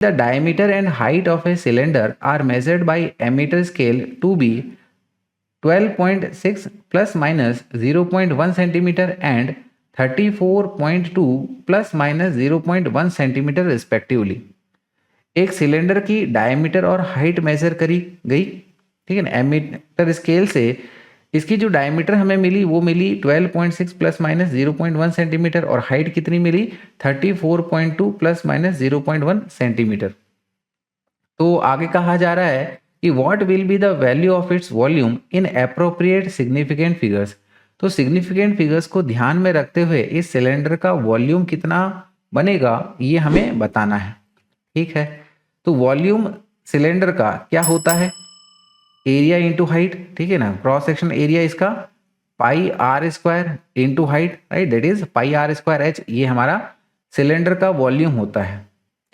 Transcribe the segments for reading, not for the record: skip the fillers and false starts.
The diameter and height of a cylinder are measured by ammeter scale to be 12.6 plus minus 0.1 centimeter and 34.2 plus minus 0.1 centimetre respectively. एक cylinder की diameter और height measure करी गई, ठीक है ना, ammeter scale से इसकी जो डायमीटर हमें मिली वो मिली 12.6 प्लस माइनस 0.1 सेंटीमीटर और हाइट कितनी मिली 34.2 प्लस माइनस 0.1 सेंटीमीटर। तो आगे कहा जा रहा है कि what will be the value of its volume in appropriate significant figures. तो सिग्निफिकेंट फिगर्स को ध्यान में रखते हुए इस सिलेंडर का वॉल्यूम कितना बनेगा ये हमें बताना है, ठीक है। तो वॉल्यूम सिलेंडर का क्या होता है, एरिया इंटू हाइट, ठीक है ना, क्रॉस सेक्शन एरिया इसका pi r square into height, right, that is pi r square h, ये हमारा सिलेंडर का वॉल्यूम होता है,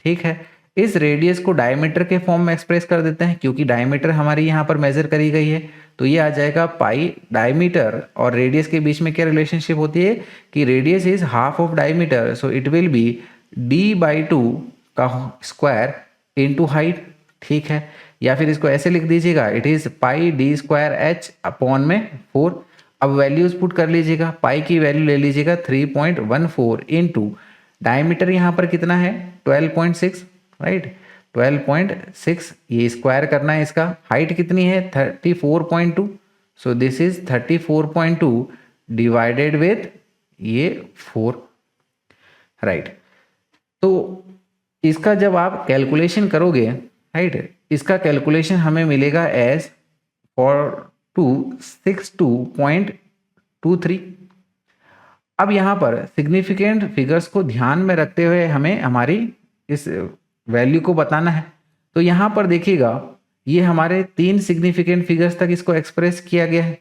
ठीक है। इस रेडियस को डायमीटर के फॉर्म में एक्सप्रेस कर देते हैं क्योंकि डायमीटर हमारी यहाँ पर मेजर करी गई है, तो ये आ जाएगा पाई, डायमीटर और रेडियस के बीच में क्या रिलेशनशिप होती है कि radius is half of diameter, so it will be d/2 का स्क्वायर इंटू हाइट, ठीक है। या फिर इसको ऐसे लिख दीजिएगा, it is pi d² upon में 4। अब वैल्यूज पुट कर लीजिएगा, पाई की वैल्यू ले लीजिएगा 3.14 इंटू डायमीटर यहाँ पर कितना है 12.6, राइट, 12.6, ये स्क्वायर करना है, इसका हाइट कितनी है 34.2, so this is 34.2 divided with ये 4, राइट। तो इसका जब आप कैलकुलेशन करोगे, राइट, इसका कैलकुलेशन हमें मिलेगा एज 4262.23। अब यहाँ पर सिग्निफिकेंट फिगर्स को ध्यान में रखते हुए हमें हमारी इस वैल्यू को बताना है। तो यहाँ पर देखिएगा ये हमारे 3 सिग्निफिकेंट फिगर्स तक इसको एक्सप्रेस किया गया है,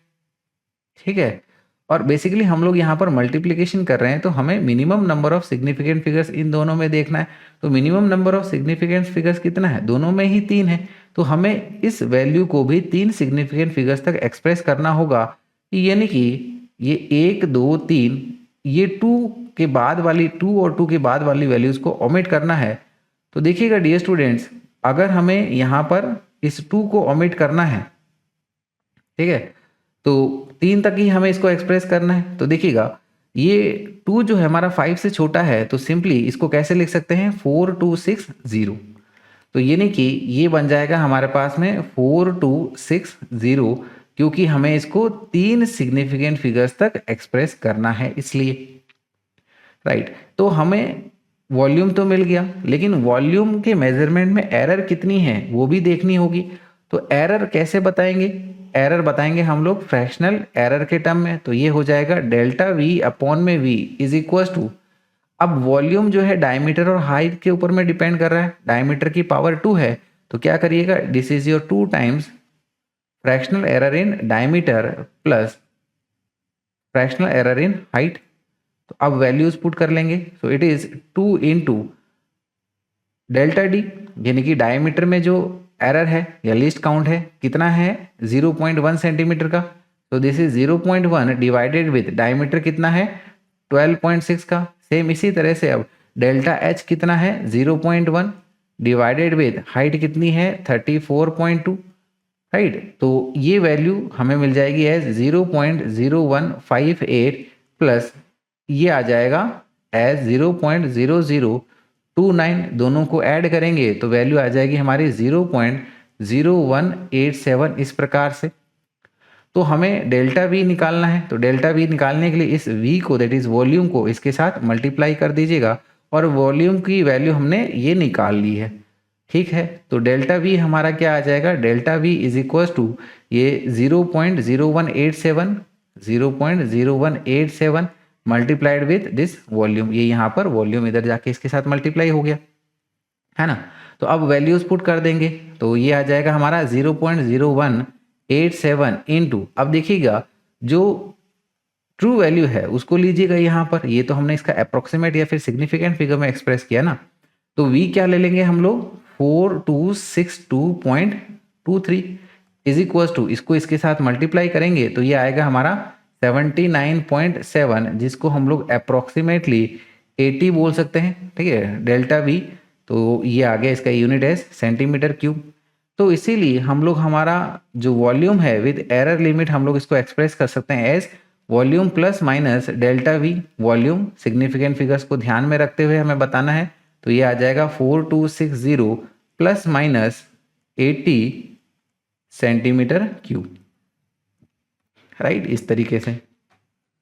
ठीक है। और बेसिकली हम लोग यहाँ पर मल्टीप्लिकेशन कर रहे हैं तो हमें minimum number of significant figures in दोनों में देखना है। तो minimum number of significant figures कितना है, दोनों में ही 3 है, तो हमें इस वैल्यू को भी 3 सिग्निफिकेंट फिगर्स तक एक्सप्रेस करना होगा, यानी कि ये 1 2 3, ये 2 के बाद वाली 2 और 2 के बाद वाली वैल्यूज को ओमिट करना है। तो देखिएगा डियर स्टूडेंट्स, अगर हमें यहाँ पर इस 2 को ओमिट करना है, ठीक है, तो 3 तक ही हमें इसको एक्सप्रेस करना है। तो देखिएगा ये 2 जो है हमारा 5 से छोटा है, तो सिंपली इसको कैसे लिख सकते हैं 4260, तो ये नहीं कि ये बन जाएगा हमारे पास में 4260, क्योंकि हमें इसको 3 सिग्निफिकेंट फिगर्स तक एक्सप्रेस करना है इसलिए, राइट। तो हमें वॉल्यूम तो मिल गया, लेकिन वॉल्यूम के मेजरमेंट में एरर कितनी है वो भी देखनी होगी। तो एरर कैसे बताएंगे, एरर बताएंगे हम लोग फ्रैक्शनल एरर के टर्म में, तो ये हो जाएगा डेल्टा वी अपॉन में वी इज इक्वल टू, अब वॉल्यूम जो है डायमीटर और हाइट के ऊपर में डिपेंड कर रहा है, डायमीटर की पावर 2 है, तो क्या करिएगा this is your 2 times fractional error in diameter plus fractional error in height. तो अब वैल्यूज पुट कर लेंगे, so it is 2 into delta D, यानी कि डायमीटर में जो एरर है या लीस्ट काउंट है कितना है 0.1 सेंटीमीटर का, तो this is 0.1 divided with diameter कितना है 12.6 का। सेम इसी तरह से अब डेल्टा एच कितना है 0.1 डिवाइडेड विथ हाइट कितनी है 34.2, राइट। तो ये वैल्यू हमें मिल जाएगी एज 0.0158 प्लस ये आ जाएगा एज 0.0029, दोनों को ऐड करेंगे तो वैल्यू आ जाएगी हमारी 0.0187 इस प्रकार से। तो हमें डेल्टा वी निकालना है, तो डेल्टा वी निकालने के लिए इस वी को, दैट इज वॉल्यूम को, इसके साथ मल्टीप्लाई कर दीजिएगा और वॉल्यूम की वैल्यू हमने ये निकाल ली है, ठीक है। तो डेल्टा वी हमारा क्या आ जाएगा, delta V is equal to ये 0.0187 मल्टीप्लाइड विथ दिस वॉल्यूम, ये यहाँ पर वॉल्यूम इधर जाके इसके साथ मल्टीप्लाई हो गया, है ना। तो अब वैल्यूज पुट कर देंगे, तो ये आ जाएगा हमारा 0.0187 इंटू, अब देखिएगा जो ट्रू वैल्यू है उसको लीजिएगा यहाँ पर, ये तो हमने इसका अप्रोक्सीमेट या फिर सिग्निफिकेंट फिगर में एक्सप्रेस किया ना, तो v क्या ले लेंगे हम लोग 4262.23 इज इक्वल टू, इसको इसके साथ मल्टीप्लाई करेंगे तो ये आएगा हमारा 79.7, जिसको हम लोग अप्रोक्सीमेटली 80 बोल सकते हैं, ठीक है। डेल्टा वी तो ये आ गया, इसका यूनिट है सेंटीमीटर क्यूब। तो इसीलिए हम लोग हमारा जो वॉल्यूम है विद एरर लिमिट हम लोग इसको एक्सप्रेस कर सकते हैं as volume plus minus delta V volume. Significant figures को ध्यान में रखते हुए हमें बताना है, तो ये आ जाएगा 4260 plus minus 80 centimetre cube, right, इस तरीके से।